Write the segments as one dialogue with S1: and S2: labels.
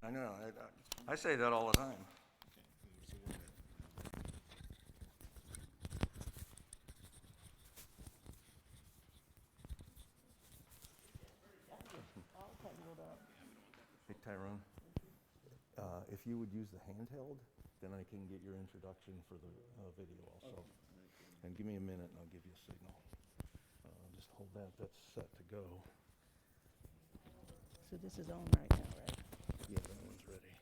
S1: I know. I say that all the time. Hey, Tyrone, if you would use the handheld, then I can get your introduction for the video also. And give me a minute and I'll give you a signal. Just hold that. That's set to go.
S2: So this is on right now, right?
S1: Yeah, that one's ready.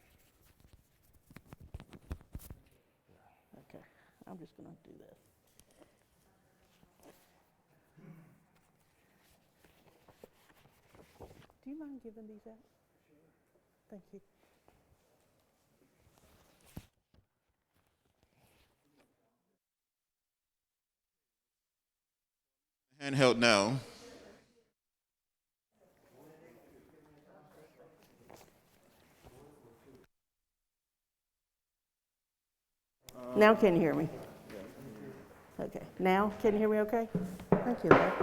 S2: Okay, I'm just gonna do this. Do you mind giving these out? Thank you.
S3: Handheld now.
S2: Now can you hear me? Okay, now can you hear me okay? Thank you, Lord.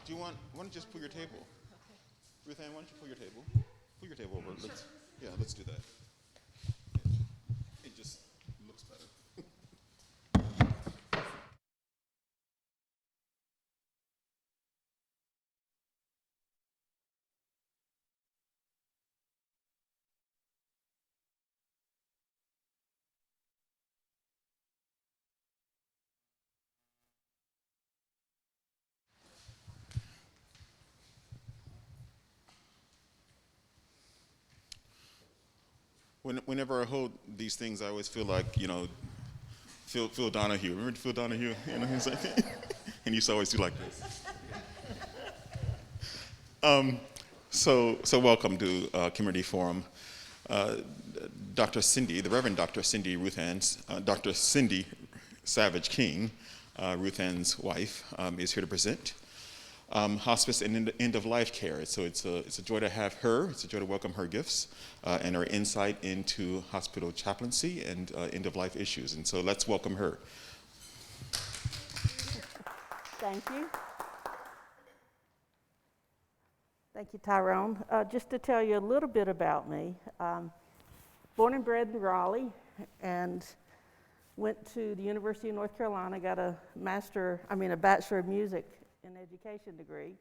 S3: Do you want? Why don't you just pull your table? Ruth Ann, why don't you pull your table? Pull your table over. Let's do that. It just looks better. Whenever I hold these things, I always feel like, Phil Donahue. Remember Phil Donahue? He's like, and he used to always do like this. So welcome to Community Forum. Dr. Cindy, the Reverend Dr. Cindy Ruth Ann's, Dr. Cindy Savage King, Ruth Ann's wife, is here to present hospice and end-of-life care. So it's a joy to have her. It's a joy to welcome her gifts and her insight into hospital chaplaincy and end-of-life issues. And so let's welcome her.
S2: Thank you. Thank you, Tyrone. Just to tell you a little bit about me, born and bred in Raleigh and went to the University of North Carolina, got a Bachelor of Music in Education degree,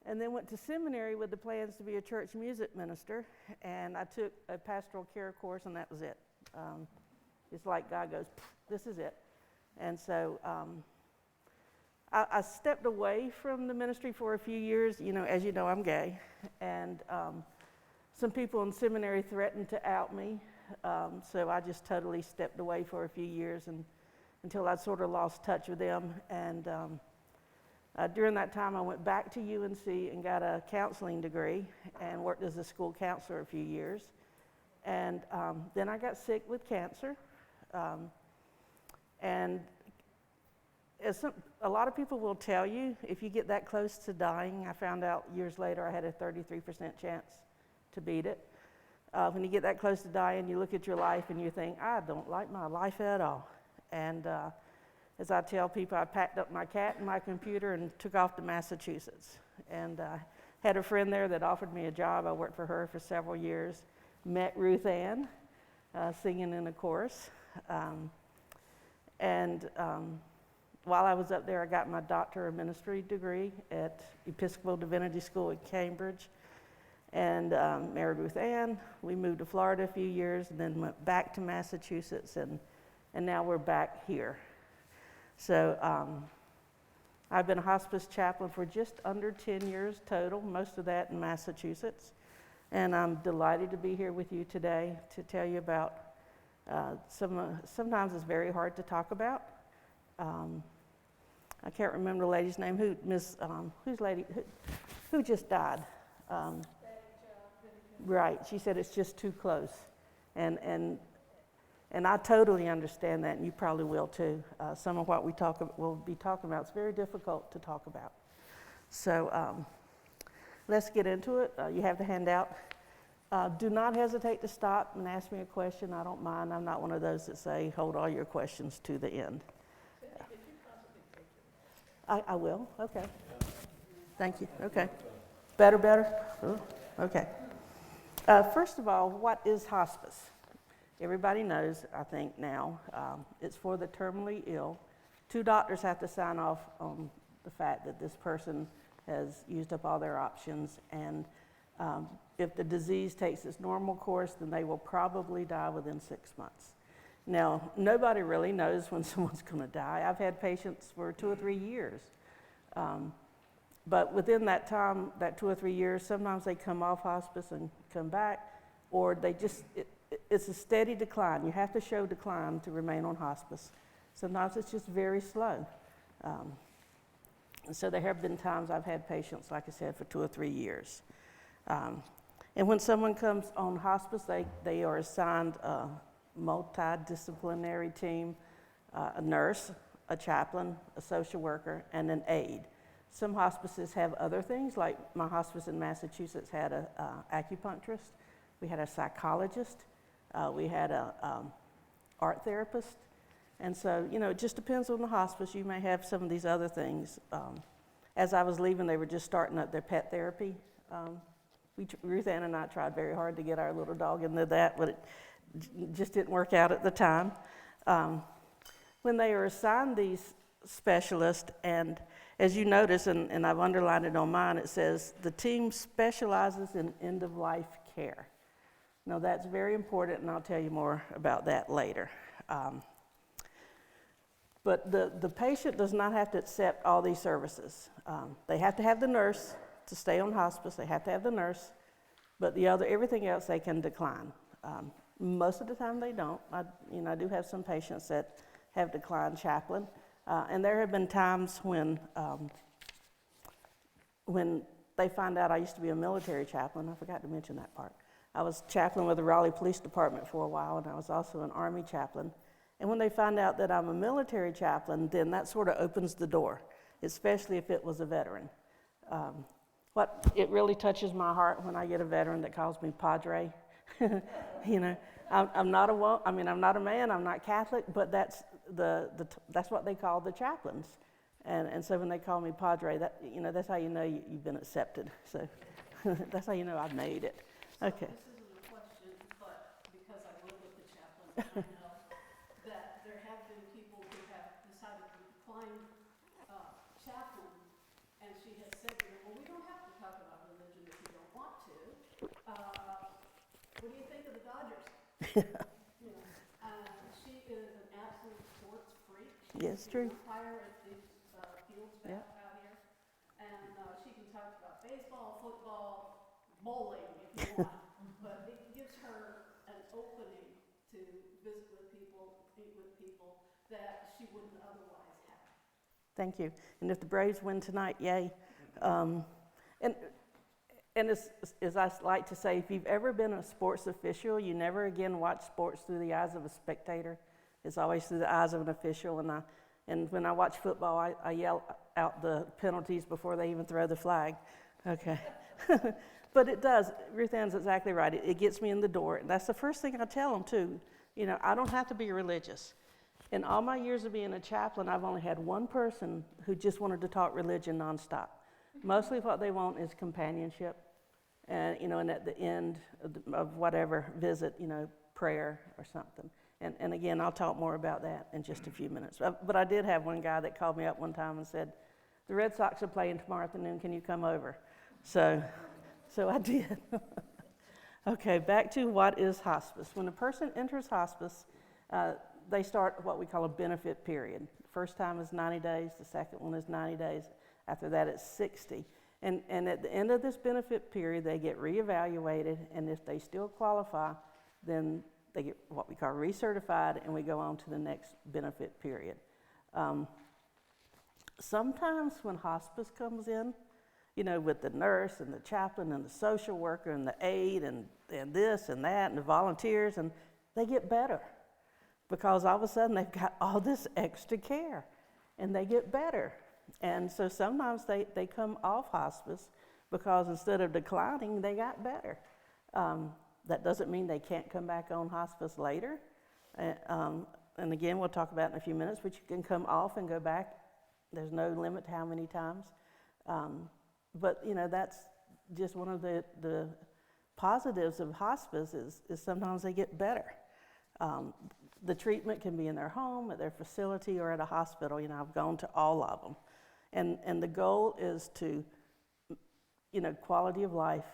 S2: and then went to seminary with the plans to be a church music minister, and I took a pastoral care course, and that was it. It's like God goes, this is it. And so I stepped away from the ministry for a few years. As you know, I'm gay, and some people in seminary threatened to out me, so I just totally stepped away for a few years until I sort of lost touch with them. And during that time, I went back to UNC and got a counseling degree and worked as a school counselor a few years. And then I got sick with cancer. And a lot of people will tell you, if you get that close to dying, I found out years later I had a 33% chance to beat it. When you get that close to dying, you look at your life and you think, I don't like my life at all. And as I tell people, I packed up my cat and my computer and took off to Massachusetts. And had a friend there that offered me a job. I worked for her for several years. Met Ruth Ann singing in a chorus. While I was up there, I got my Doctor of Ministry degree at Episcopal Divinity School at Cambridge. And married Ruth Ann. We moved to Florida a few years and then went back to Massachusetts, and now we're back here. So I've been a hospice chaplain for just under 10 years total, most of that in Massachusetts. And I'm delighted to be here with you today to tell you about sometimes it's very hard to talk about. I can't remember the lady's name. Who just died? Right, she said it's just too close. And I totally understand that, and you probably will too. Some of what we'll be talking about is very difficult to talk about. So let's get into it. You have the handout. Do not hesitate to stop and ask me a question. I don't mind. I'm not one of those that say, hold all your questions to the end. I will, okay. Thank you, okay. Better? Ooh, okay. First of all, what is hospice? Everybody knows, I think now, it's for the terminally ill. 2 doctors have to sign off on the fact that this person has used up all their options, and if the disease takes its normal course, then they will probably die within 6 months. Now, nobody really knows when someone's going to die. I've had patients for 2 or 3 years. But within that time, that 2 or 3 years, sometimes they come off hospice and come back, or they just, it's a steady decline. You have to show decline to remain on hospice. Sometimes it's just very slow. And so there have been times I've had patients, like I said, for 2 or 3 years. And when someone comes on hospice, they are assigned a multidisciplinary team, a nurse, a chaplain, a social worker, and an aide. Some hospices have other things, like my hospice in Massachusetts had an acupuncturist, we had a psychologist, we had a art therapist. And so, it just depends on the hospice. You may have some of these other things. As I was leaving, they were just starting up their pet therapy. Ruth Ann and I tried very hard to get our little dog into that, but it just didn't work out at the time. When they are assigned these specialists, and as you notice, and I've underlined it on mine, it says the team specializes in end-of-life care. Now that's very important, and I'll tell you more about that later. But the patient does not have to accept all these services. They have to have the nurse to stay on hospice. They have to have the nurse, but everything else they can decline. Most of the time they don't. I do have some patients that have declined chaplain, and there have been times when they find out I used to be a military chaplain. I forgot to mention that part. I was chaplain with the Raleigh Police Department for a while, and I was also an Army chaplain. And when they find out that I'm a military chaplain, then that sort of opens the door, especially if it was a veteran. It really touches my heart when I get a veteran that calls me Padre. I'm not a man, I'm not Catholic, but that's what they call the chaplains. And so when they call me Padre, that's how you know you've been accepted. So that's how you know I've made it. Okay.
S4: This isn't a question, but because I live with the chaplain, I know that there have been people who have decided to decline chaplain, and she has said to them, well, we don't have to talk about religion if you don't want to. What do you think of the Dodgers? She is an absolute sports freak.
S2: Yes, true.
S4: Fire at these fields back out here, and she can talk about baseball, football, bowling if you want, but it gives her an opening to visit with people, meet with people that she wouldn't otherwise have.
S2: Thank you. And if the Braves win tonight, yay. And as I like to say, if you've ever been a sports official, you never again watch sports through the eyes of a spectator. It's always through the eyes of an official. And when I watch football, I yell out the penalties before they even throw the flag. Okay. But it does. Ruth Ann's exactly right. It gets me in the door. And that's the first thing I tell them, too. I don't have to be religious. In all my years of being a chaplain, I've only had one person who just wanted to talk religion nonstop. Mostly what they want is companionship. And, and at the end of whatever visit, prayer or something. And again, I'll talk more about that in just a few minutes. But I did have one guy that called me up one time and said, the Red Sox are playing tomorrow afternoon, can you come over? So I did. Okay, back to what is hospice. When a person enters hospice, they start what we call a benefit period. The first time is 90 days, the second one is 90 days. After that, it's 60. And at the end of this benefit period, they get reevaluated, and if they still qualify, then they get what we call recertified, and we go on to the next benefit period. Sometimes when hospice comes in, with the nurse and the chaplain and the social worker and the aide and this and that and the volunteers, and they get better because all of a sudden they've got all this extra care and they get better. And so sometimes they come off hospice because instead of declining, they got better. That doesn't mean they can't come back on hospice later. And again, we'll talk about it in a few minutes, but you can come off and go back. There's no limit to how many times. But, just one of the positives of hospice is sometimes they get better. The treatment can be in their home, at their facility, or at a hospital. You know, I've gone to all of them. And the goal is to, you know, quality of life,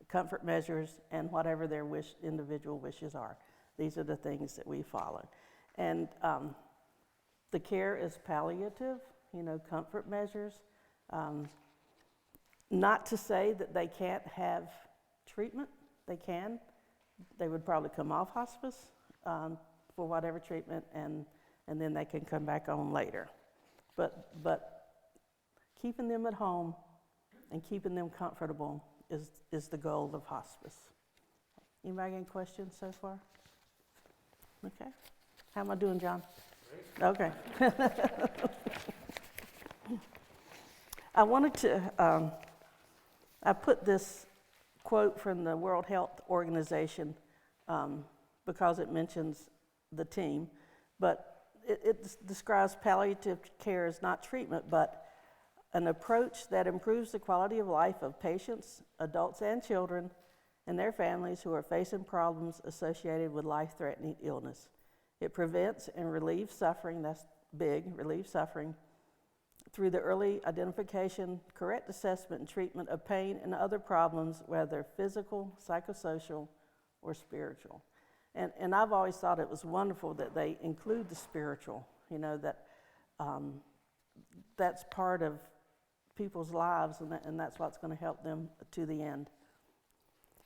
S2: comfort measures, and whatever their individual wishes are. These are the things that we follow. And the care is palliative, you know, comfort measures. Not to say that they can't have treatment. They can. They would probably come off hospice for whatever treatment, and then they can come back on later. But keeping them at home and keeping them comfortable is the goal of hospice. Anybody got any questions so far? Okay. How am I doing, John? Great. Okay. I wanted to, I put this quote from the World Health Organization because it mentions the team, but it describes palliative care as not treatment, but an approach that improves the quality of life of patients, adults and children, and their families who are facing problems associated with life-threatening illness. It prevents and relieves suffering, that's big, relieves suffering, through the early identification, correct assessment, and treatment of pain and other problems, whether physical, psychosocial, or spiritual. And I've always thought it was wonderful that they include the spiritual, you know, that that's part of people's lives, and that's what's going to help them to the end.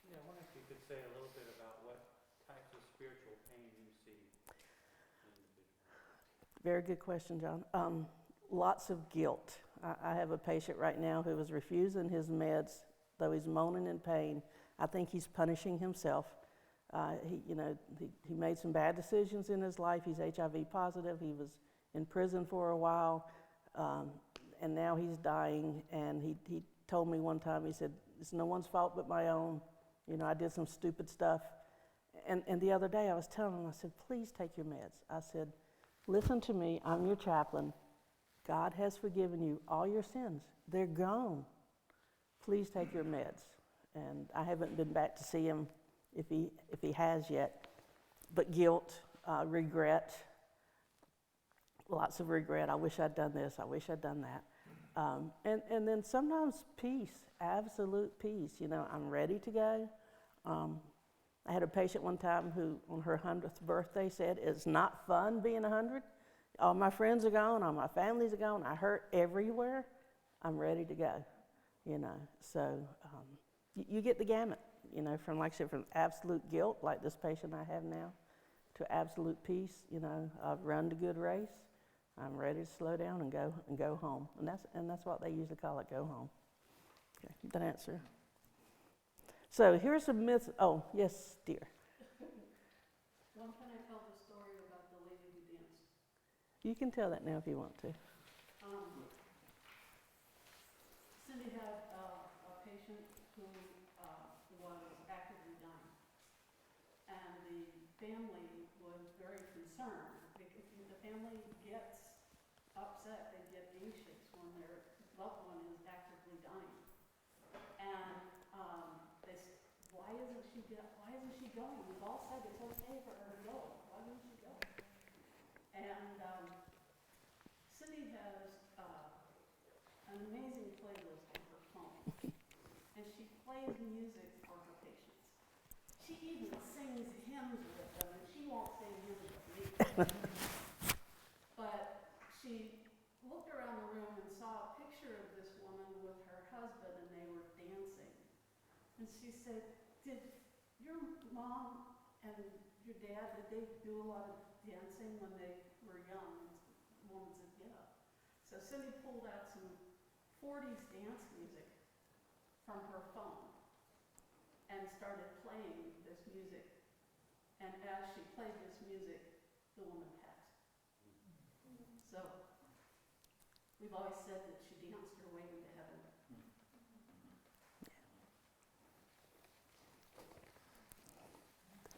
S5: Yeah, I wonder if you could say a little bit about what types of spiritual pain you see in individuals.
S2: Very good question, John. Lots of guilt. I have a patient right now who is refusing his meds, though he's moaning in pain. I think he's punishing himself. He made some bad decisions in his life. He's HIV positive. He was in prison for a while, and now he's dying. And he told me one time, he said, "It's no one's fault but my own. You know, I did some stupid stuff." And the other day I was telling him, I said, "Please take your meds." I said, "Listen to me, I'm your chaplain. God has forgiven you all your sins. They're gone. Please take your meds." And I haven't been back to see him if he has yet. But guilt, regret, lots of regret. I wish I'd done this. I wish I'd done that. And then sometimes peace, absolute peace. You know, I'm ready to go. I had a patient one time who, on her 100th birthday, said, "It's not fun being 100. All my friends are gone, all my families are gone, I hurt everywhere. I'm ready to go," you know. So you get the gamut, you know, from, like I said, from absolute guilt, like this patient I have now, to absolute peace. You know, I've run the good race. I'm ready to slow down and go home. And that's what they usually call it, go home. Okay, that answer. So here's a myth. Oh, yes, dear.
S4: When can I tell the story about the lady who danced?
S2: You can tell that now if you want to.
S4: Cindy had a patient who was actively dying, and the family was very concerned because the family gets upset, they get anxious when their loved one is actively dying, and they said, why isn't she going? We've all said it's okay for her to go. Why won't she go? And Cindy has an amazing playlist on her phone, and she plays music for her patients. She even sings hymns with them, and she won't sing hymns with me. But she looked around the room and saw a picture of this woman with her husband, and they were dancing. And she said, "Did your mom and your dad, did they do a lot of dancing when they were young?" And the woman said, "Yeah." So Cindy pulled out some 40s dance music from her phone and started playing this music. And as she played this music, the woman passed. So we've always said that she danced her way into heaven.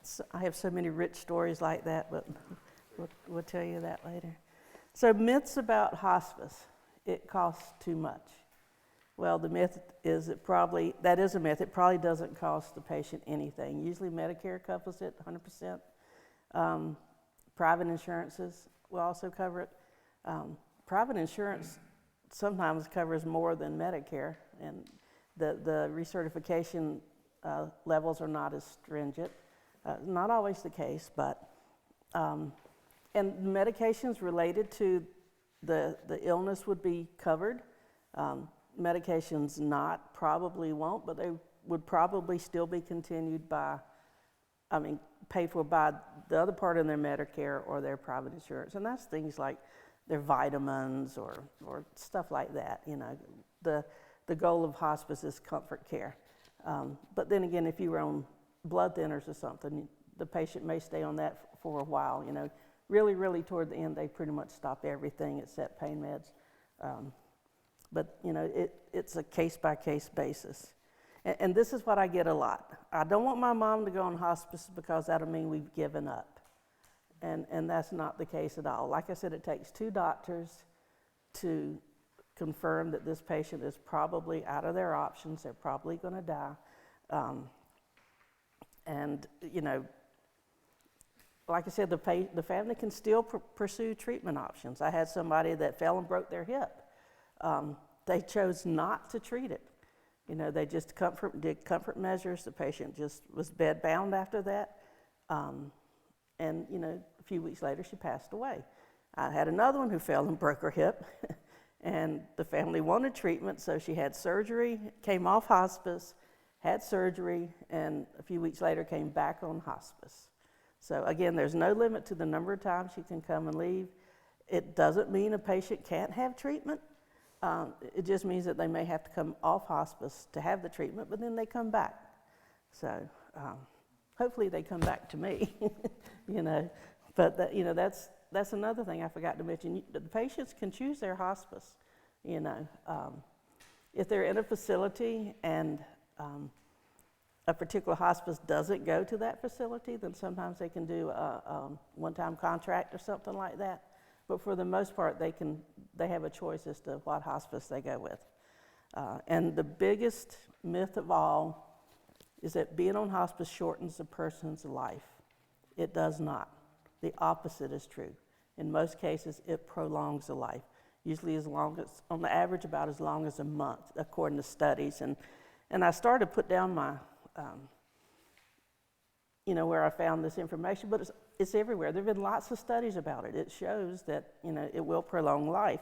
S2: So I have so many rich stories like that, but we'll tell you that later. So myths about hospice. It costs too much. Well, the myth is that is a myth. It probably doesn't cost the patient anything. Usually Medicare covers it 100%. Private insurances will also cover it. Private insurance sometimes covers more than Medicare, and the recertification levels are not as stringent. Not always the case, but, and medications related to the illness would be covered. Medications not probably won't, but they would probably still be paid for by the other part in their Medicare or their private insurance. And that's things like their vitamins or stuff like that. You know, the goal of hospice is comfort care. But then again, if you were on blood thinners or something, the patient may stay on that for a while. You know, really toward the end, they pretty much stop everything except pain meds. But you know, it's a case-by-case basis. And this is what I get a lot. I don't want my mom to go on hospice because that'll mean we've given up. And that's not the case at all. Like I said, it takes 2 doctors to confirm that this patient is probably out of their options. They're probably going to die. And, you know, like I said, the family can still pursue treatment options. I had somebody that fell and broke their hip. They chose not to treat it. You know, they just did comfort measures. The patient just was bedbound after that. And, you know, a few weeks later, she passed away. I had another one who fell and broke her hip. And the family wanted treatment, so she had surgery, came off hospice, had surgery, and a few weeks later came back on hospice. So again, there's no limit to the number of times she can come and leave. It doesn't mean a patient can't have treatment. It just means that they may have to come off hospice to have the treatment, but then they come back. So hopefully they come back to me, you know. But you know, that's another thing I forgot to mention. The patients can choose their hospice, you know. If they're in a facility and a particular hospice doesn't go to that facility, then sometimes they can do a one-time contract or something like that. But for the most part, they have a choice as to what hospice they go with. And the biggest myth of all is that being on hospice shortens a person's life. It does not. The opposite is true. In most cases, it prolongs the life. Usually on the average, about as long as a month, according to studies. And I started to put down my, you know, where I found this information, but it's everywhere. There have been lots of studies about it. It shows that, you know, it will prolong life.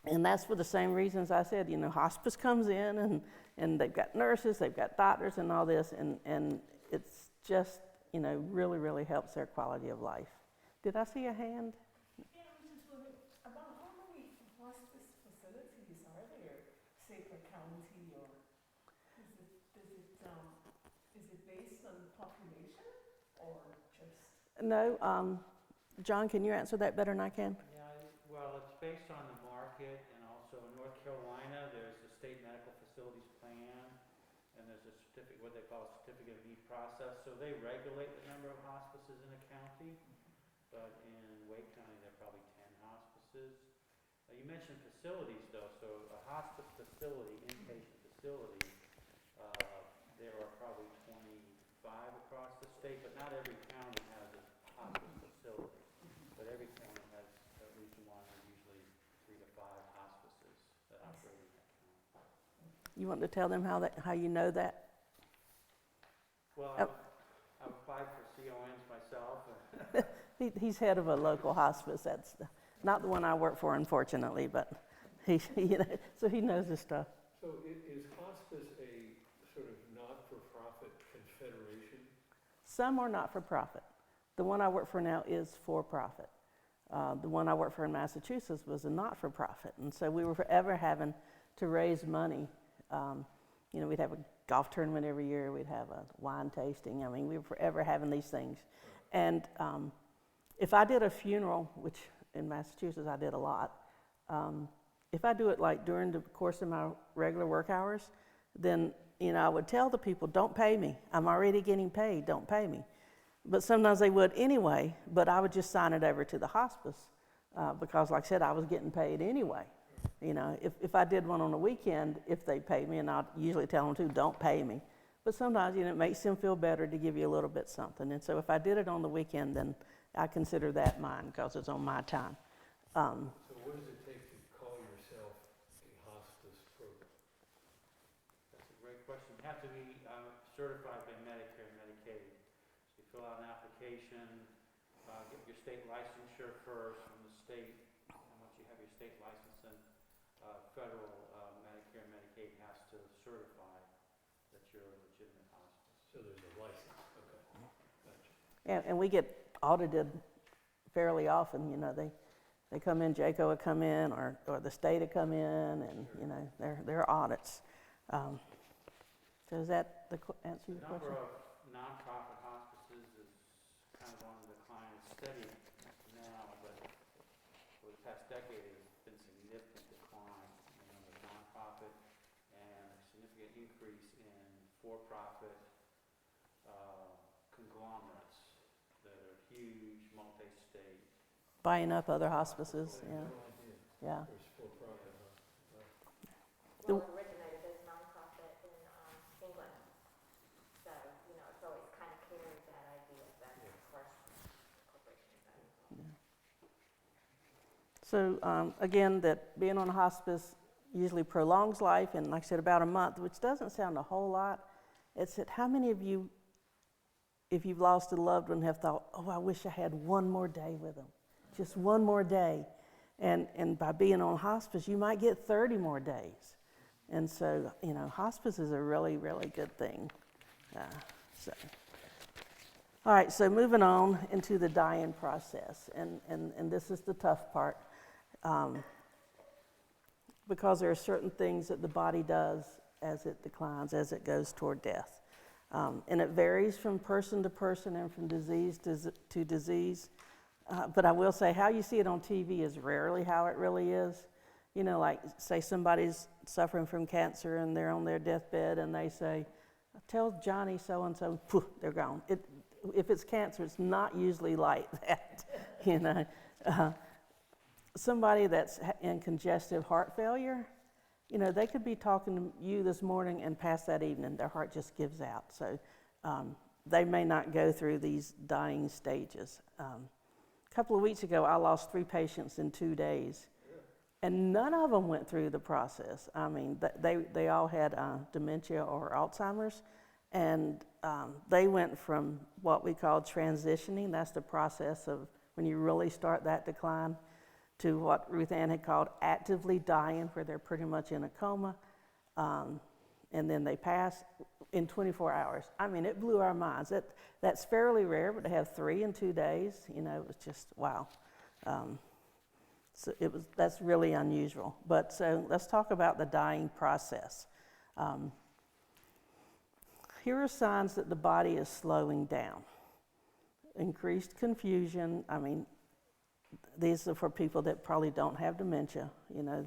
S2: And that's for the same reasons I said, you know, hospice comes in and they've got nurses, they've got doctors and all this, and it's just, you know, really helps their quality of life. Did I see a hand?
S6: Yeah, I was just wondering, about how many hospice facilities are there, say per county, or is it based on population or just?
S2: No, John, can you answer that better than I can?
S5: Yeah, well, it's based on the market, and also in North Carolina, there's the state medical facilities plan, and there's a certificate, what they call a certificate of need process. So they regulate the number of hospices in a county, but in Wake County, there are probably 10 hospices. You mentioned facilities, though, so a hospice facility, inpatient facility, there are probably 25 across the state, but not every county has a hospice facility. But every county has at least one, or usually 3 to 5 hospices that operate in that county.
S2: You want to tell them how you know that?
S5: Well,
S2: Oh.
S5: I've applied for CONs myself.
S2: He's head of a local hospice. That's not the one I work for, unfortunately, but he you know, so he knows his stuff.
S7: So is hospice a sort of not-for-profit confederation?
S2: Some are not for profit. The one I work for now is for profit. The one I worked for in Massachusetts was a not-for-profit, and so we were forever having to raise money. You know, we'd have a golf tournament every year. We'd have a wine tasting. I mean, we were forever having these things. And if I did a funeral, which in Massachusetts I did a lot, if I do it like during the course of my regular work hours, then, you know, I would tell the people, don't pay me. I'm already getting paid, don't pay me. But sometimes they would anyway, but I would just sign it over to the hospice because, like I said, I was getting paid anyway. You know, if I did one on a weekend, if they pay me, and I'll usually tell them to, don't pay me. But sometimes, you know, it makes them feel better to give you a little bit something. And so if I did it on the weekend, then I consider that mine because it's on my time.
S7: So what does it take to call yourself a hospice program?
S5: That's a great question. You have to be certified by Medicare and Medicaid. So you fill out an application, get your state licensure first from the state, and once you have your state license, then federal Medicare and Medicaid has to certify that you're a legitimate hospice.
S7: So there's a license, okay, gotcha.
S2: And we get audited fairly often. You know, they come in, JACO would come in, or the state would come in, and you know, there are audits. So is that answer your question?
S5: The number of nonprofit hospices is kind of on the decline. It's steady now, but for the past decade, there's been significant decline in the number of nonprofit and a significant increase in for-profit conglomerates that are huge, multi-state.
S2: Buying up other hospices, yeah.
S7: No idea.
S2: Yeah.
S7: There's for-profit, huh?
S8: Well, it originated as nonprofit in England. So, you know, it's always kind of carried that idea, but of course, corporations have it.
S2: So again, that being on a hospice usually prolongs life, and like I said, about a month, which doesn't sound a whole lot. It's that how many of you, if you've lost a loved one, have thought, oh, I wish I had one more day with them, just one more day. And by being on hospice, you might get 30 more days. And so, you know, hospice is a really, really good thing. All right, so moving on into the dying process. And this is the tough part. Because there are certain things that the body does as it declines, as it goes toward death. And it varies from person to person and from disease to disease. But I will say, how you see it on TV is rarely how it really is. You know, like, say somebody's suffering from cancer and they're on their deathbed and they say, tell Johnny so-and-so, poof, they're gone. If it's cancer, it's not usually like that, you know. Somebody that's in congestive heart failure, you know, they could be talking to you this morning and past that evening, their heart just gives out. So they may not go through these dying stages. A couple of weeks ago, I lost 3 patients in 2 days, and none of them went through the process. I mean, they all had dementia or Alzheimer's, and they went from what we call transitioning, that's the process of when you really start that decline, to what Ruth Ann had called actively dying, where they're pretty much in a coma, and then they pass in 24 hours. I mean, it blew our minds. That's fairly rare, but to have 3 in 2 days, you know, it was just, wow. So that's really unusual. But so let's talk about the dying process. Here are signs that the body is slowing down. Increased confusion. I mean, these are for people that probably don't have dementia. You know,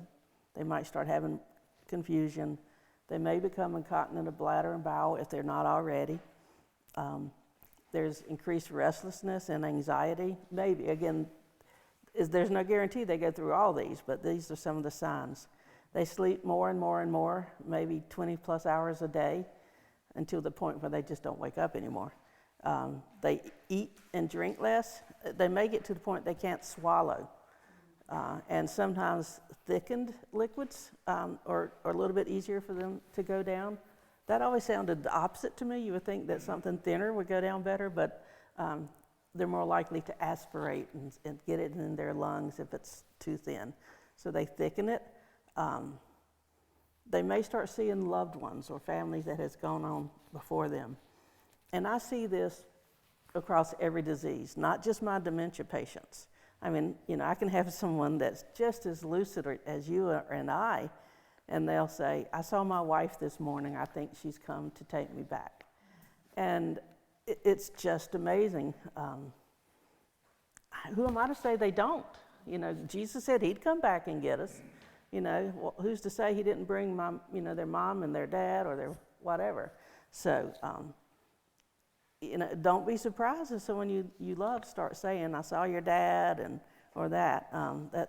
S2: they might start having confusion. They may become incontinent of bladder and bowel if they're not already. There's increased restlessness and anxiety. Maybe, again, there's no guarantee they go through all these, but these are some of the signs. They sleep more and more and more, maybe 20 plus hours a day, until the point where they just don't wake up anymore. They eat and drink less. They may get to the point they can't swallow. And sometimes thickened liquids are a little bit easier for them to go down. That always sounded the opposite to me. You would think that something thinner would go down better, but they're more likely to aspirate and get it in their lungs if it's too thin. So they thicken it. They may start seeing loved ones or families that has gone on before them. And I see this across every disease, not just my dementia patients. I mean, you know, I can have someone that's just as lucid as you and I, and they'll say, I saw my wife this morning, I think she's come to take me back. And it's just amazing. Who am I to say they don't? You know, Jesus said he'd come back and get us. You know, well, who's to say he didn't bring their mom and their dad or their whatever. So, you know, don't be surprised if someone you love starts saying, I saw your dad, or that.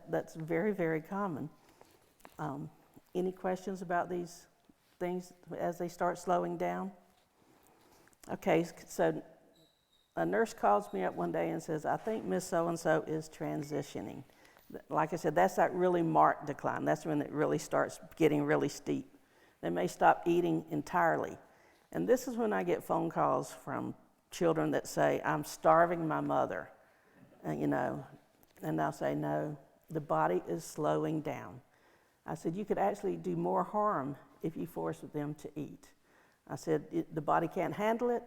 S2: That's very, very common. Any questions about these things as they start slowing down? Okay, so a nurse calls me up one day and says, I think Miss So-and-so is transitioning. Like I said, that's that really marked decline. That's when it really starts getting really steep. They may stop eating entirely. And this is when I get phone calls from children that say, I'm starving my mother, and I'll say, no, the body is slowing down. I said, you could actually do more harm if you force them to eat. I said, the body can't handle it,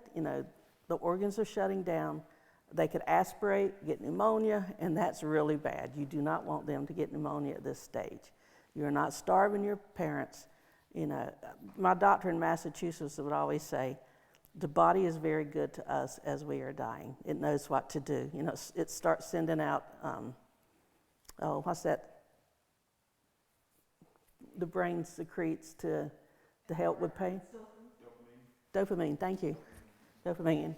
S2: the organs are shutting down. They could aspirate, get pneumonia, and that's really bad. You do not want them to get pneumonia at this stage. You're not starving your parents. My doctor in Massachusetts would always say, the body is very good to us as we are dying. It knows what to do. It starts sending out, what's that? The brain secretes to help with pain. Dopamine, thank you. Dopamine.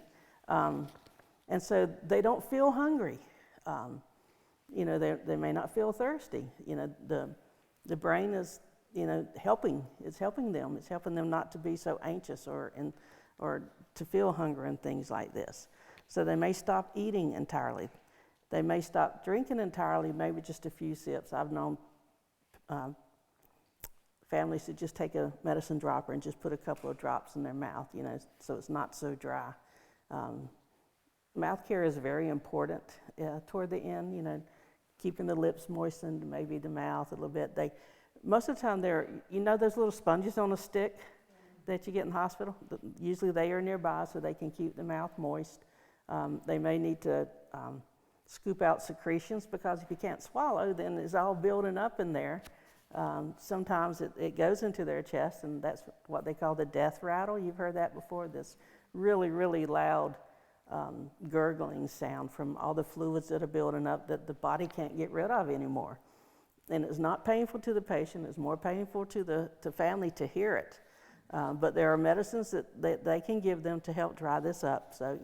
S2: And so they don't feel hungry. They may not feel thirsty. The brain is, helping. It's helping them. It's helping them not to be so anxious or to feel hunger and things like this. So they may stop eating entirely. They may stop drinking entirely, maybe just a few sips. I've known families to just take a medicine dropper and just put a couple of drops in their mouth, so it's not so dry. Mouth care is very important toward the end, keeping the lips moistened, maybe the mouth a little bit. Most of the time those little sponges on a stick that you get in the hospital, usually they are nearby so they can keep the mouth moist. They may need to scoop out secretions, because if you can't swallow, then it's all building up in there. Sometimes it goes into their chest, and that's what they call the death rattle. You've heard that before, this really, really loud gurgling sound from all the fluids that are building up that the body can't get rid of anymore. And it's not painful to the patient, it's more painful to the family to hear it. But there are medicines that they can give them to help dry this up. So,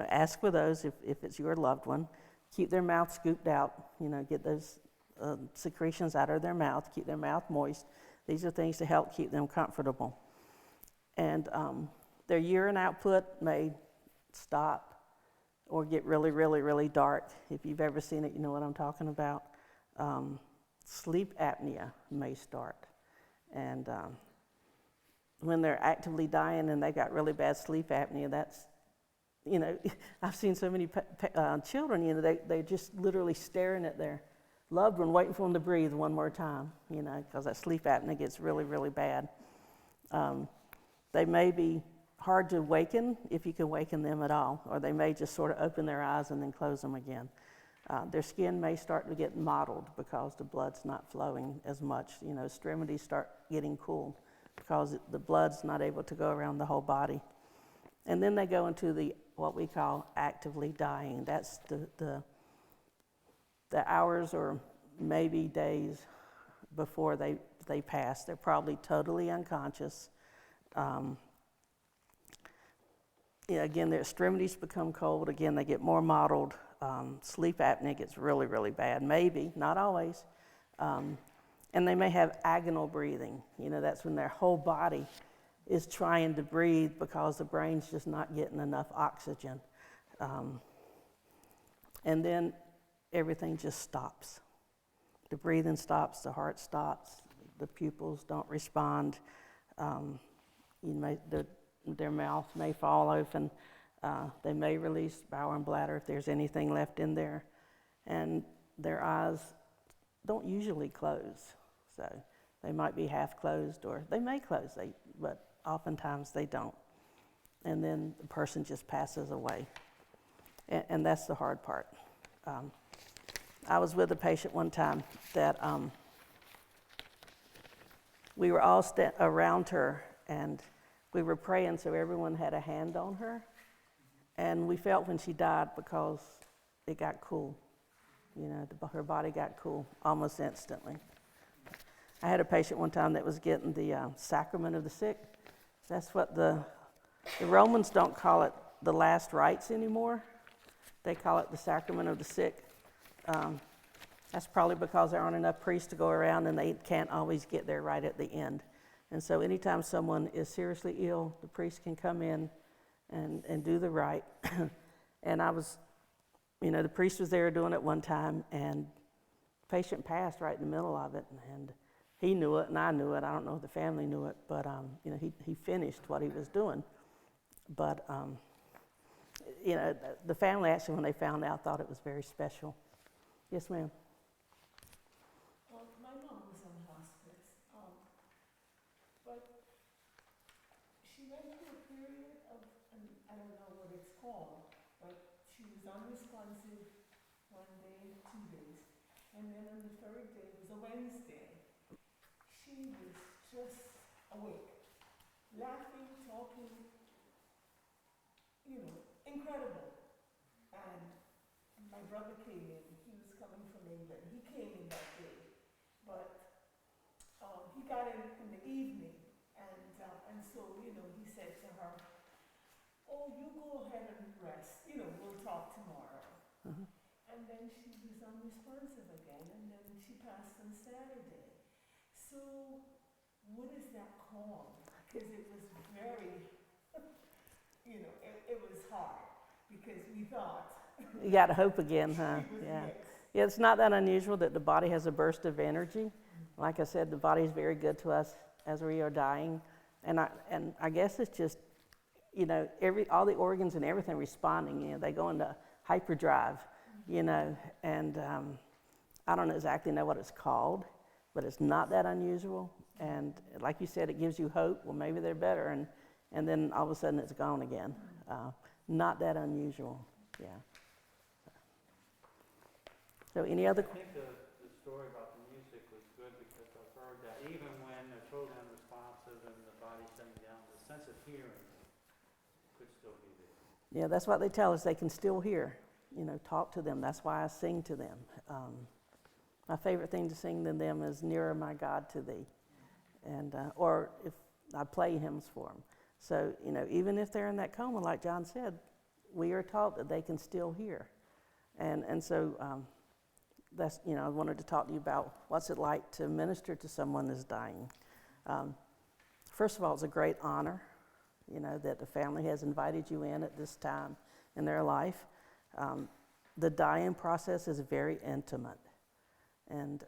S2: ask for those if it's your loved one. Keep their mouth scooped out, get those secretions out of their mouth, keep their mouth moist. These are things to help keep them comfortable. And their urine output may stop or get really, really, really dark. If you've ever seen it, you know what I'm talking about. Sleep apnea may start. And when they're actively dying and they got really bad sleep apnea, that's, I've seen so many children, they're just literally staring at their loved one, waiting for them to breathe one more time, because that sleep apnea gets really, really bad. They may be hard to waken, if you can waken them at all, or they may just sort of open their eyes and then close them again. Their skin may start to get mottled because the blood's not flowing as much. Extremities start getting cool because the blood's not able to go around the whole body. And then they go into what we call actively dying. That's the hours or maybe days before they pass. They're probably totally unconscious. Again, their extremities become cold. Again, they get more mottled. Sleep apnea gets really, really bad. Maybe, not always. And they may have agonal breathing. That's when their whole body is trying to breathe because the brain's just not getting enough oxygen. And then everything just stops. The breathing stops, the heart stops, the pupils don't respond. Their mouth may fall open. They may release bowel and bladder if there's anything left in there. And their eyes don't usually close. So they might be half closed, or they may close, but oftentimes they don't. And then the person just passes away. And that's the hard part. I was with a patient one time that we were all around her, and we were praying so everyone had a hand on her. And we felt when she died because it got cool. Her body got cool almost instantly. I had a patient one time that was getting the sacrament of the sick. That's what the Romans don't call it the last rites anymore. They call it the sacrament of the sick. That's probably because there aren't enough priests to go around and they can't always get there right at the end. And so anytime someone is seriously ill, the priest can come in and do the rite. And I was, the priest was there doing it one time, and the patient passed right in the middle of it, and he knew it and I knew it. I don't know if the family knew it, but he finished what he was doing. But the family actually, when they found out, thought it was very special. Yes, ma'am.
S6: Well, my mom was on hospice, but she went through a period of, I don't know what it's called, but she was unresponsive one day, 2 days, and then on the third day, it was a Wednesday, she was just awake, laughing, talking, incredible. And my brother came in, he was coming from England, he came in that day, but he got in the evening, and so, he said to her, oh, you go ahead and rest, we'll talk tomorrow.
S2: Mhm.
S6: And then she was unresponsive again, and then she passed on Saturday. So, what is that called? Because it was very, it was hard, because we thought.
S2: You got hope again, huh?
S6: She was
S2: Yeah.
S6: mixed.
S2: Yeah, it's not that unusual that the body has a burst of energy. Like I said, the body is very good to us as we are dying. And I guess it's just, all the organs and everything responding, they go into hyperdrive, and I don't exactly know what it's called, but it's not that unusual. And like you said, it gives you hope. Well, maybe they're better, and then all of a sudden it's gone again. Not that unusual, yeah. So any other?
S5: I think the story about the music was good because I've heard that even when they're totally unresponsive and the body's shutting down, the sense of hearing could still be there.
S2: Yeah, that's what they tell us. They can still hear. Talk to them. That's why I sing to them. My favorite thing to sing to them is "Nearer, My God, to Thee," and or if I play hymns for them. So even if they're in that coma, like John said, we are taught that they can still hear, and so that's I wanted to talk to you about what's it like to minister to someone who's dying. First of all, it's a great honor, that the family has invited you in at this time in their life. The dying process is very intimate, and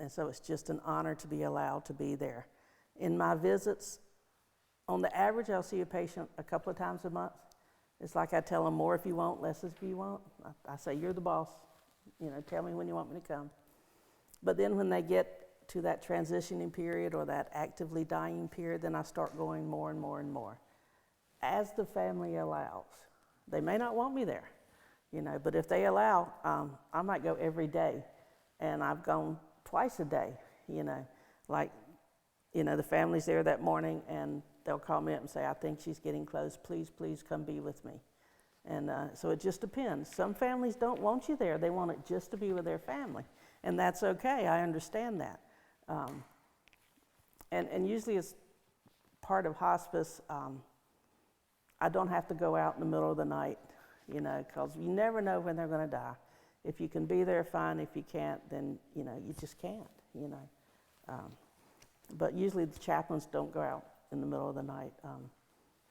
S2: so it's just an honor to be allowed to be there. In my visits, on the average, I'll see a patient a couple of times a month. It's like I tell them, more if you want, less if you want. I say, you're the boss. Tell me when you want me to come. But then when they get to that transitioning period or that actively dying period, then I start going more and more and more. As the family allows. They may not want me there, but if they allow, I might go every day. And I've gone twice a day, like, the family's there that morning and they'll call me up and say, I think she's getting close. Please, please come be with me. And so it just depends. Some families don't want you there. They want it just to be with their family. And that's okay. I understand that. And usually as part of hospice, I don't have to go out in the middle of the night, because you never know when they're going to die. If you can be there, fine. If you can't, then, you just can't, But usually the chaplains don't go out in the middle of the night.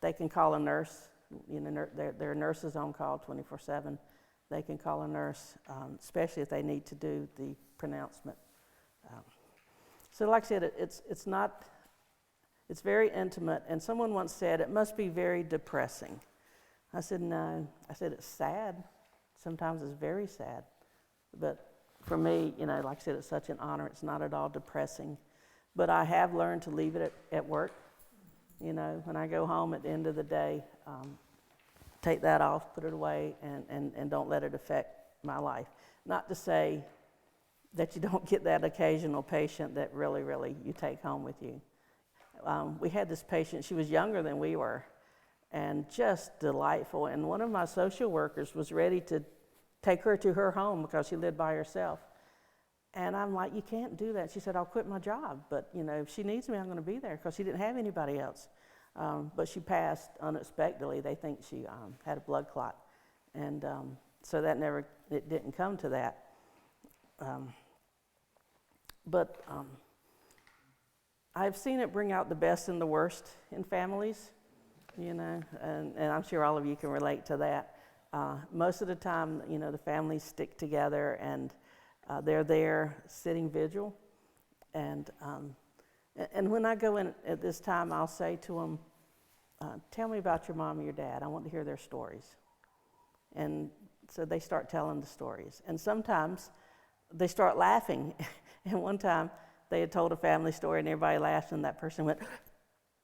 S2: They can call a nurse. There are nurses on call 24/7. They can call a nurse, especially if they need to do the pronouncement. So like I said, it's very intimate. And someone once said, it must be very depressing. I said, no. I said, it's sad. Sometimes it's very sad. But for me, like I said, it's such an honor. It's not at all depressing. But I have learned to leave it at work. When I go home at the end of the day, take that off, put it away, and don't let it affect my life. Not to say that you don't get that occasional patient that really, really you take home with you. We had this patient, she was younger than we were, and just delightful. And one of my social workers was ready to take her to her home because she lived by herself. And I'm like, you can't do that. She said, I'll quit my job. But, if she needs me, I'm going to be there, because she didn't have anybody else. But she passed unexpectedly. They think she had a blood clot. And so it didn't come to that. I've seen it bring out the best and the worst in families, you know, and I'm sure all of you can relate to that. Most of the time, you know, the families stick together and they're there sitting vigil. And when I go in at this time, I'll say to them, tell me about your mom and your dad. I want to hear their stories. And so they start telling the stories. And sometimes they start laughing. And one time they had told a family story and everybody laughed and that person went,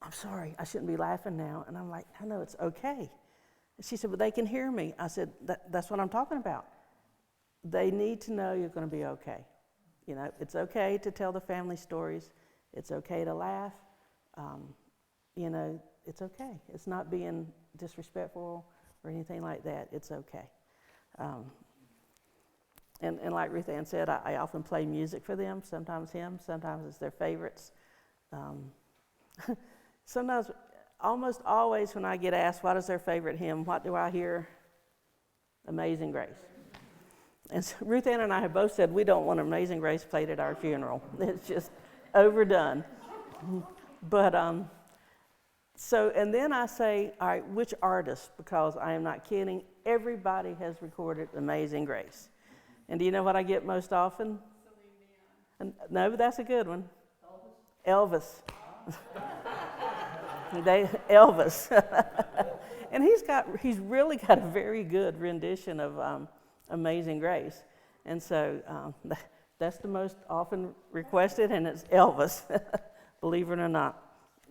S2: I'm sorry, I shouldn't be laughing now. And I'm like, no, it's okay. And she said, but they can hear me. I said, that's what I'm talking about. They need to know you're going to be okay. You know, it's okay to tell the family stories. It's okay to laugh. You know, it's okay. It's not being disrespectful or anything like that. It's okay. And like Ruth Ann said, I often play music for them, sometimes hymns, sometimes it's their favorites. Sometimes, almost always when I get asked what is their favorite hymn, what do I hear? Amazing Grace. And so Ruth Ann and I have both said we don't want Amazing Grace played at our funeral. It's just overdone. But so, and then I say, all right, which artist? Because I am not kidding, everybody has recorded Amazing Grace. And do you know what I get most often? No, but that's a good one. Elvis. Elvis. And he's really got a very good rendition of Amazing Grace. And so that's the most often requested, and it's Elvis, believe it or not.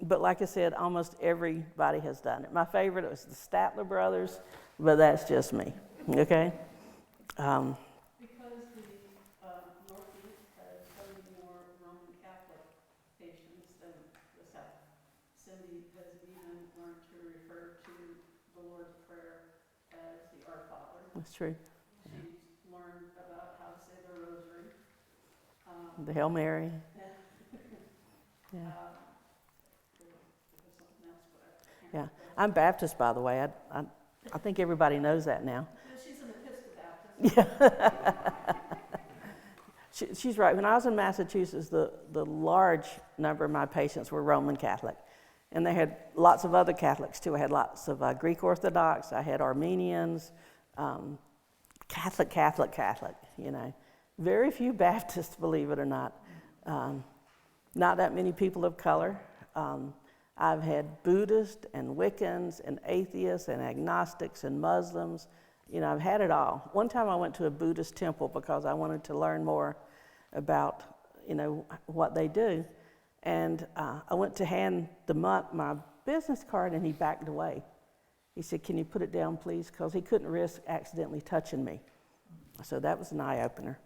S2: But like I said, almost everybody has done it. My favorite was the Statler Brothers, but that's just me, okay?
S4: Because the Northeast has so many more Roman Catholic patients than the South. Cindy has even learned to refer to the Lord's Prayer as the Our Father.
S2: That's true.
S4: She's learned about how to say the Rosary.
S2: The Hail Mary. Yeah.
S4: There was something else, but I can't
S2: Yeah.
S4: remember.
S2: I'm Baptist, by the way. I think everybody knows that now.
S4: She's an Episcopal Baptist.
S2: Yeah. She's right. When I was in Massachusetts, the large number of my patients were Roman Catholic. And they had lots of other Catholics, too. I had lots of Greek Orthodox. I had Armenians, Catholic, you know. Very few Baptists, believe it or not. Not that many people of color. I've had Buddhists and Wiccans and atheists and agnostics and Muslims. You know, I've had it all. One time I went to a Buddhist temple because I wanted to learn more about, you know, what they do. And I went to hand the monk my business card and he backed away. He said, can you put it down, please? Because he couldn't risk accidentally touching me. So that was an eye-opener.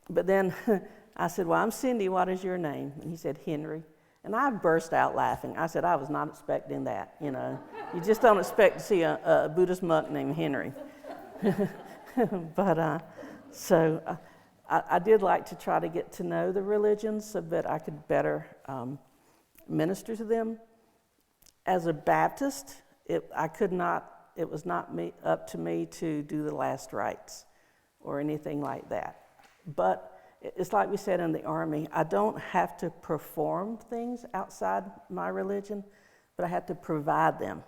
S2: But then I said, well, I'm Cindy, what is your name? And he said, Henry. And I burst out laughing. I said, I was not expecting that, you know. You just don't expect to see a Buddhist monk named Henry. But I did like to try to get to know the religions so that I could better minister to them. As a Baptist, it was not up to me to do the last rites or anything like that. But it's like we said in the Army, I don't have to perform things outside my religion, but I have to provide them.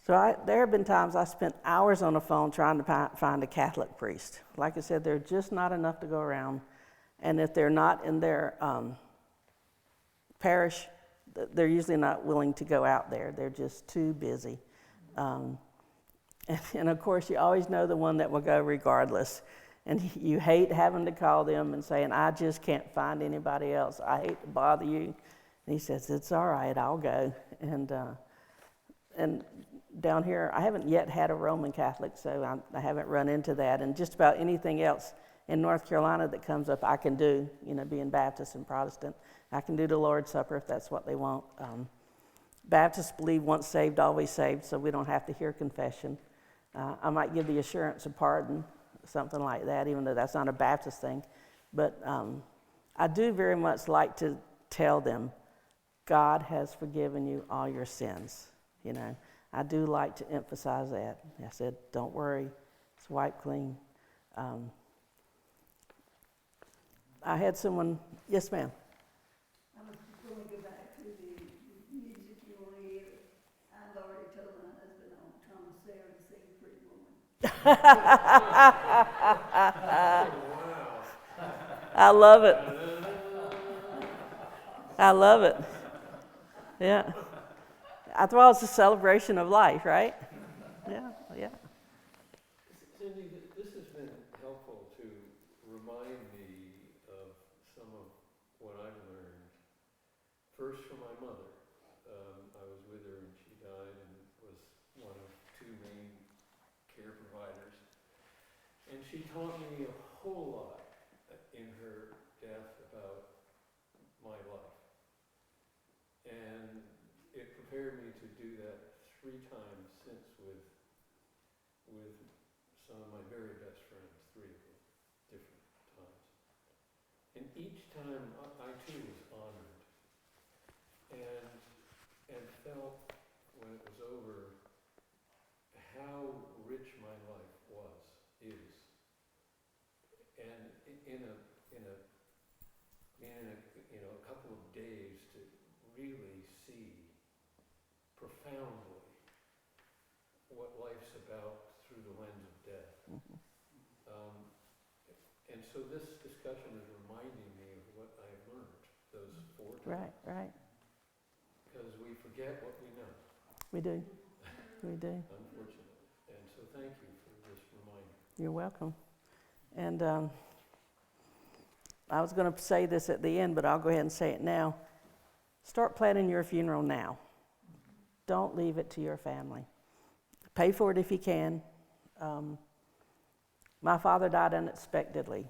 S2: So there have been times I spent hours on the phone trying to find a Catholic priest. Like I said, there are just not enough to go around. And if they're not in their parish, they're usually not willing to go out there. They're just too busy. And of course, you always know the one that will go regardless. And you hate having to call them and saying, I just can't find anybody else. I hate to bother you. And he says, it's all right, I'll go. And down here, I haven't yet had a Roman Catholic, so I haven't run into that. And just about anything else in North Carolina that comes up, I can do, you know, being Baptist and Protestant. I can do the Lord's Supper if that's what they want. Baptists believe once saved, always saved, so we don't have to hear confession. I might give the assurance of pardon, something like that, even though that's not a Baptist thing. But I do very much like to tell them, God has forgiven you all your sins, you know. I do like to emphasize that. I said, don't worry, it's wiped clean. I had someone, yes, ma'am.
S4: I was just going to go back to the music you want to hear. I've already told my husband I want Thomas Sarah to sing Pretty Woman.
S2: I love it. I love it. Yeah. I thought it was a celebration of life, right? Yeah, yeah.
S7: Cindy, this has been helpful to remind me of some of what I've learned. First from my mother. I was with her when she died and was one of two main care providers. And she taught me a whole lot in her death about my life. And it prepared me to do that 3 times since with some of my very best friends, 3 of them, different times. And each time I too was honored and felt when it was over how rich my life is. And in a couple of days to really see profoundly what life's about through the lens of death. And so this discussion is reminding me of what I've learned those 4 times.
S2: Right.
S7: Because we forget what we know.
S2: We do. We do.
S7: Unfortunately. And so thank you for this reminder.
S2: You're welcome. And I was going to say this at the end, but I'll go ahead and say it now. Start planning your funeral now. Don't leave it to your family. Pay for it if you can. My father died unexpectedly,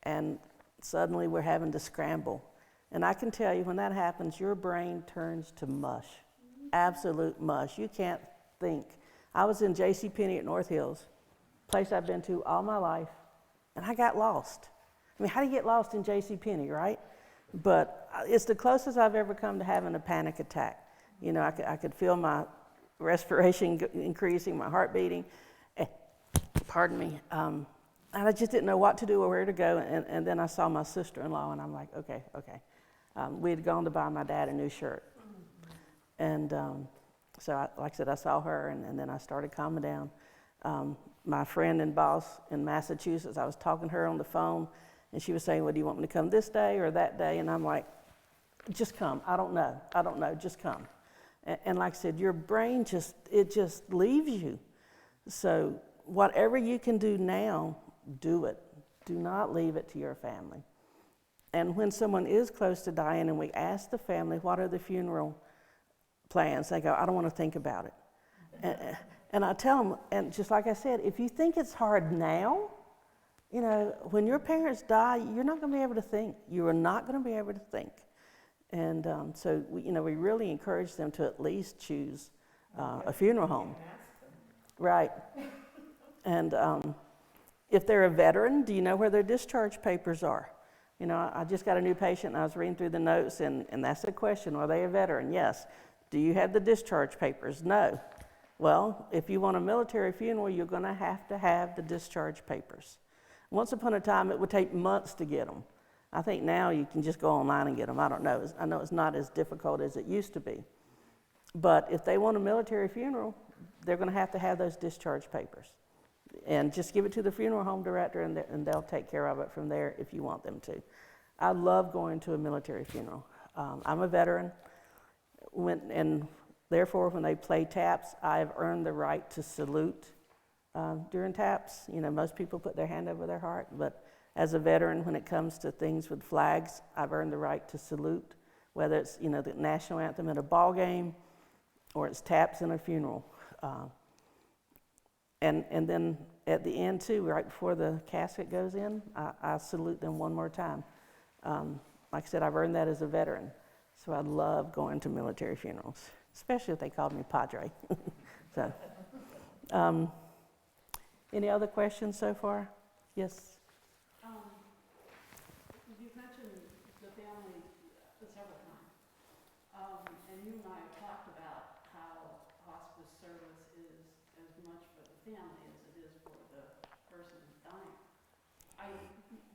S2: and suddenly we're having to scramble. And I can tell you, when that happens, your brain turns to mush, absolute mush. You can't think. I was in JCPenney at North Hills, place I've been to all my life, and I got lost. I mean, how do you get lost in JCPenney, right? But it's the closest I've ever come to having a panic attack. You know, I could feel my respiration increasing, my heart beating. Pardon me. And I just didn't know what to do or where to go. And then I saw my sister-in-law, and I'm like, okay. We had gone to buy my dad a new shirt. And so, like I said, I saw her, and then I started calming down. My friend and boss in Massachusetts, I was talking to her on the phone, and she was saying, well, do you want me to come this day or that day? And I'm like, just come. I don't know. Just come. And like I said, your brain just leaves you. So whatever you can do now, do it. Do not leave it to your family. And when someone is close to dying and we ask the family, what are the funeral plans? They go, I don't want to think about it. And I tell them, and just like I said, if you think it's hard now, you know, when your parents die, you're not going to be able to think. You are not going to be able to think. And so, we really encourage them to at least choose a funeral home. Right. And if they're a veteran, do you know where their discharge papers are? You know, I just got a new patient, and I was reading through the notes, and that's the question. Are they a veteran? Yes. Do you have the discharge papers? No. Well, if you want a military funeral, you're going to have the discharge papers. Once upon a time, it would take months to get them. I think now you can just go online and get them. I don't know. I know it's not as difficult as it used to be. But if they want a military funeral, they're going to have those discharge papers. And just give it to the funeral home director, and they'll take care of it from there if you want them to. I love going to a military funeral. I'm a veteran, and therefore when they play taps, I've earned the right to salute during taps. You know, most people put their hand over their heart, but as a veteran, when it comes to things with flags, I've earned the right to salute, whether it's, the national anthem at a ball game or it's taps in a funeral. And then at the end, too, right before the casket goes in, I salute them one more time. Like I said, I've earned that as a veteran. So I love going to military funerals, especially if they called me Padre. So, any other questions so far? Yes?
S4: You've mentioned the family several times. And you and I have talked about how hospice service is as much for the family as it is for the person who's dying.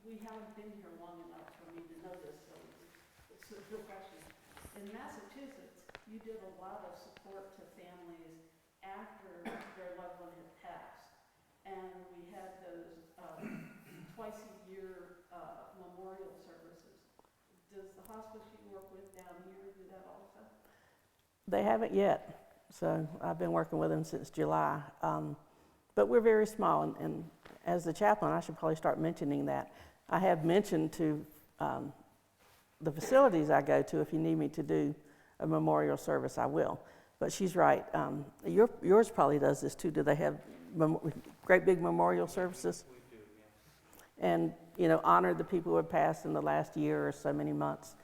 S4: we haven't been here long enough for me to know this, so it's a good question. In Massachusetts, you did a lot of support to families after their loved one had passed. And we had those twice a year memorial services. Does the hospice you work with down here do that also?
S2: They haven't yet, so I've been working with them since July. But we're very small, and as the chaplain, I should probably start mentioning that. I have mentioned to the facilities I go to, if you need me to do a memorial service, I will. But she's right. Yours probably does this too. Do they have great big memorial services?
S5: We do, yes.
S2: And, you know, honor the people who have passed in the last year or so many months.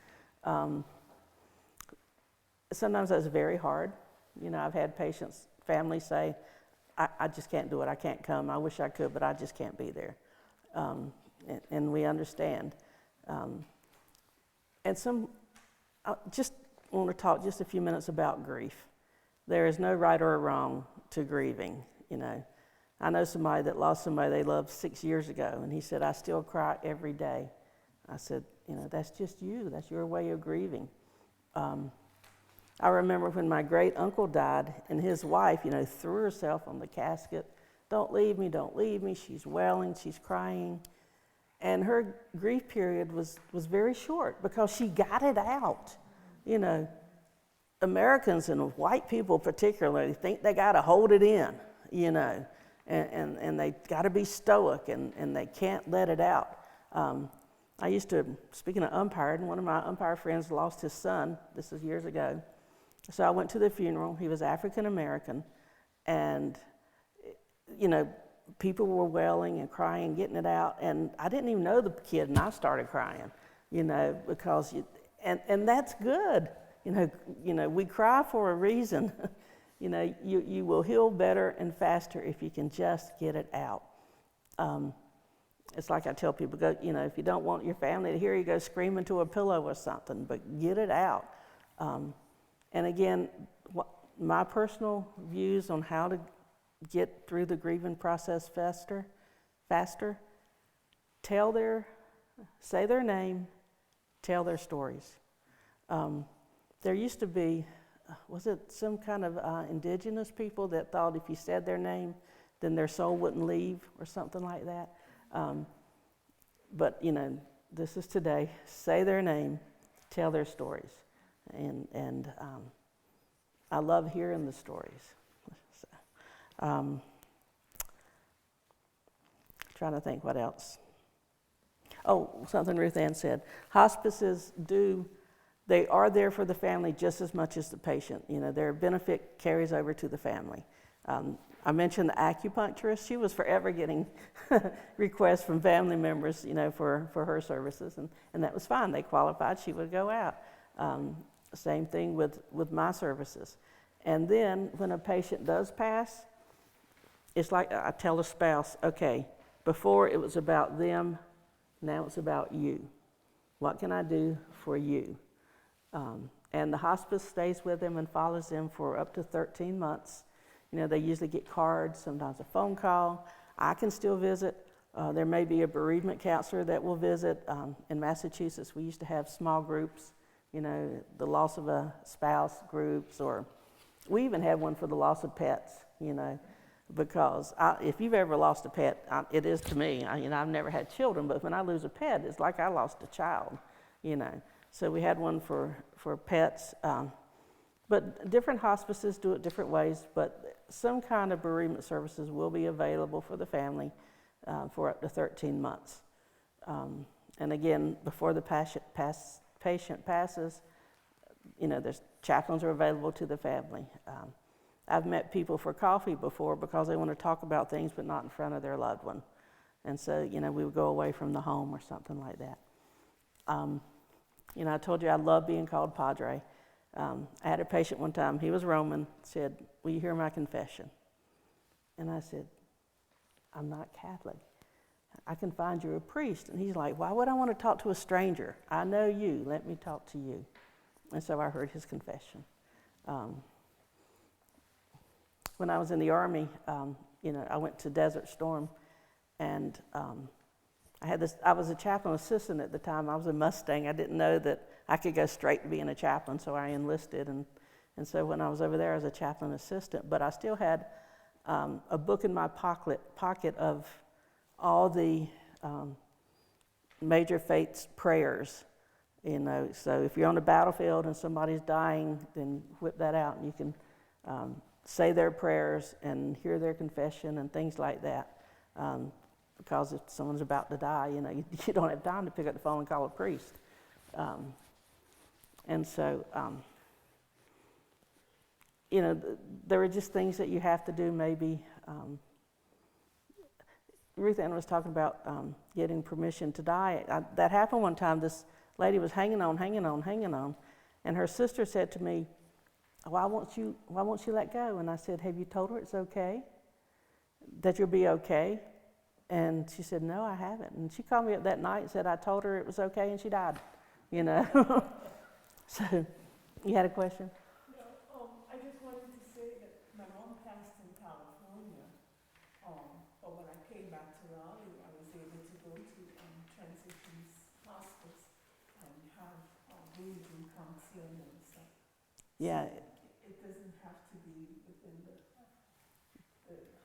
S2: Sometimes that's very hard. You know, I've had patients, families say, I just can't do it. I can't come. I wish I could, but I just can't be there. And we understand. And I just want to talk just a few minutes about grief. There is no right or wrong to grieving, you know. I know somebody that lost somebody they loved 6 years ago, and he said, I still cry every day. I said, you know, that's just you. That's your way of grieving. I remember when my great uncle died, and his wife, you know, threw herself on the casket. Don't leave me, don't leave me. She's wailing, she's crying. And her grief period was very short because she got it out. You know, Americans and white people particularly think they got to hold it in, you know, and they got to be stoic and they can't let it out. I used to, speaking of umpiring, one of my umpire friends lost his son. This was years ago. So I went to the funeral. He was African American, and, you know, people were wailing and crying, getting it out, and I didn't even know the kid, and I started crying, you know, because and that's good. You know, we cry for a reason. You know, you will heal better and faster if you can just get it out. It's like I tell people, go, you know, if you don't want your family to hear you, go scream into a pillow or something, but get it out. And again, my personal views on how to get through the grieving process faster, say their name, tell their stories. There used to be, was it some kind of indigenous people that thought if you said their name, then their soul wouldn't leave or something like that. But, you know, this is today. Say their name, tell their stories. And I love hearing the stories. So, trying to think what else. Oh, something Ruth Ann said. Hospices they are there for the family just as much as the patient. You know, their benefit carries over to the family. I mentioned the acupuncturist. She was forever getting requests from family members, you know, for her services, and that was fine. They qualified. She would go out. Same thing with my services. And then when a patient does pass, it's like I tell the spouse, okay, before it was about them, now it's about you. What can I do for you? And the hospice stays with them and follows them for up to 13 months. You know, they usually get cards, sometimes a phone call. I can still visit. There may be a bereavement counselor that will visit. In Massachusetts, we used to have small groups, you know, the loss of a spouse groups, or we even have one for the loss of pets, you know, because if you've ever lost a pet, it is to me. You know, I've never had children, but when I lose a pet, it's like I lost a child, you know. So we had one for pets. But different hospices do it different ways, but some kind of bereavement services will be available for the family for up to 13 months. And again, before the patient passes, you know, there's chaplains are available to the family. I've met people for coffee before because they want to talk about things but not in front of their loved one. And so, you know, we would go away from the home or something like that. You know, I told you I love being called Padre. I had a patient one time, he was Roman, said, will you hear my confession? And I said, I'm not Catholic. I can find you a priest. And he's like, why would I want to talk to a stranger? I know you, let me talk to you. And so I heard his confession. When I was in the Army, you know, I went to Desert Storm, and I was a chaplain assistant at the time. I was a Mustang. I didn't know that I could go straight to being a chaplain, so I enlisted. And so when I was over there, I was a chaplain assistant. But I still had a book in my pocket of all the major faiths prayers. You know, so if you're on the battlefield and somebody's dying, then whip that out and you can say their prayers and hear their confession and things like that. Because if someone's about to die, you know, you don't have time to pick up the phone and call a priest. And so, you know, there are just things that you have to do maybe. Ruth Ann was talking about getting permission to die. That happened one time. This lady was hanging on, and her sister said to me, why won't you let go? And I said, have you told her it's okay? That you'll be okay? And she said, no, I haven't. And she called me up that night and said, I told her it was okay, and she died, you know. So, you had a question?
S6: No, I just wanted to say that my mom passed in California, but when I came back to Raleigh, I was able to go to Transitions Hospice and have grieving counseling and stuff.
S2: Yeah.
S6: It doesn't have to be within the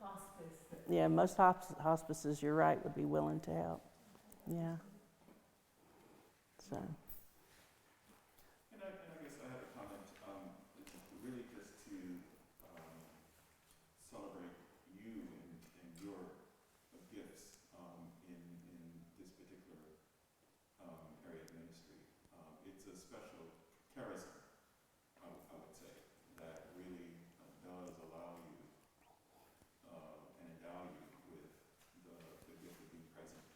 S6: hospice.
S2: Yeah, most hospices, you're right, would be willing to help. Yeah. So.
S3: And I guess I have a comment, really just to celebrate you and your gifts in this particular area of ministry. It's a special charism, I would say, that really does allow you and endow you with the gift of being present to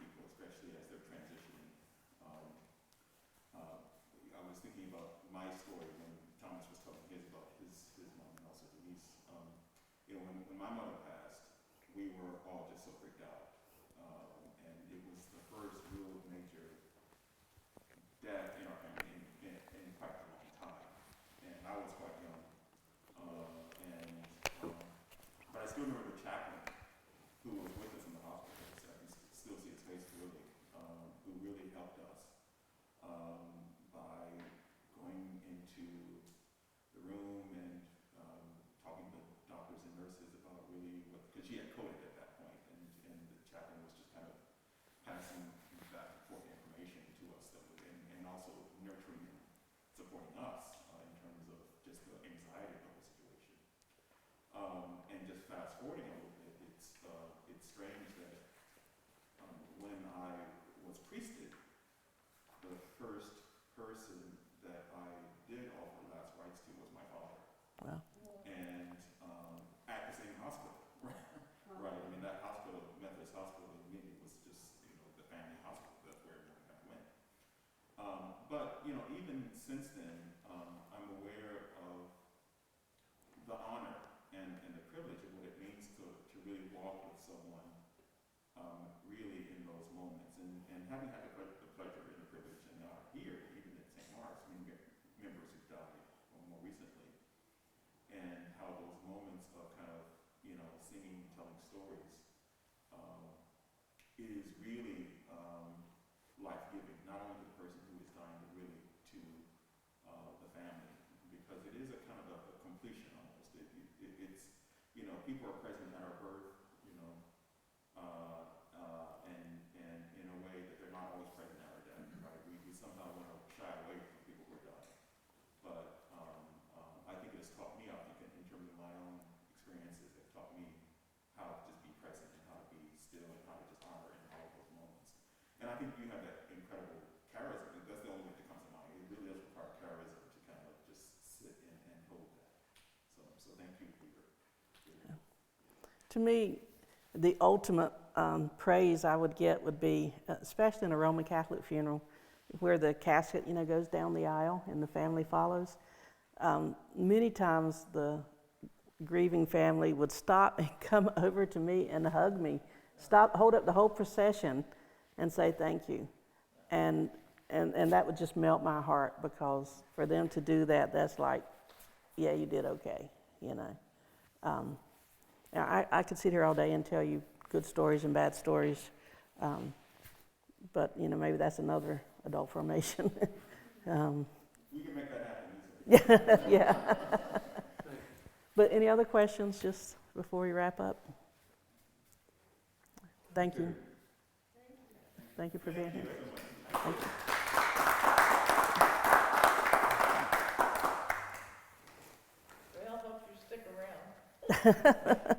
S3: people, especially as they're transitioning. I was thinking about my story when Thomas was telling his about his mom and also Denise. You know, when my mother passed, we were all just so freaked out, and it was the first real major death in our family in quite a long time, and I was quite young, but I still remember the chaplain who was with us in the hospital. So I can still see his face clearly, who really helped us by going into the room and talking to doctors and nurses about really what, because she had coded at that point, and the chaplain was just kind of passing back and forth information to us that was, and also nurturing and supporting us in terms of just the anxiety of the whole situation. And just fast forwarding a little bit, it's strange that when I was priested, the first person that I did offer last rites to was my father.
S2: Wow.
S3: And at the same hospital, right? I mean, that hospital, Methodist Hospital, in me was just, you know, the family hospital. That's where everyone kind of went. But, you know, even since then, I'm aware of the honor and the privilege of what it means to really walk with someone really in those moments. And having had the pleasure and the privilege and the honor here, even at St. Mark's, members who died more recently, and how those moments of kind of, you know, singing, telling stories is really life-giving, not only to the person who is dying, but really to the family, because it is a kind of a completion almost. It's, you know, people are present at our birth, you know, and in a way that they're not always present at our death, right? We somehow want to shy away from people who are dying. But I think it has taught me, I think, in terms of my own experiences, it taught me how to just be present and how to be still and how to just honor in all of those moments. And I think you have that incredible charism. That's the only way that comes to mind. It really does require charism to kind of just sit and hold that. So thank you for your
S2: To me, the ultimate praise I would get would be, especially in a Roman Catholic funeral, where the casket, you know, goes down the aisle and the family follows. Many times the grieving family would stop and come over to me and hug me, hold up the whole procession and say thank you. And that would just melt my heart, because for them to do that, that's like, yeah, you did okay, you know. I could sit here all day and tell you good stories and bad stories But, you know, maybe that's another adult formation.
S3: We can make that happen easily.
S2: Yeah. But any other questions just before we wrap up? Thank you. Thank you for being here. Thank you.
S6: Well, hope you stick around.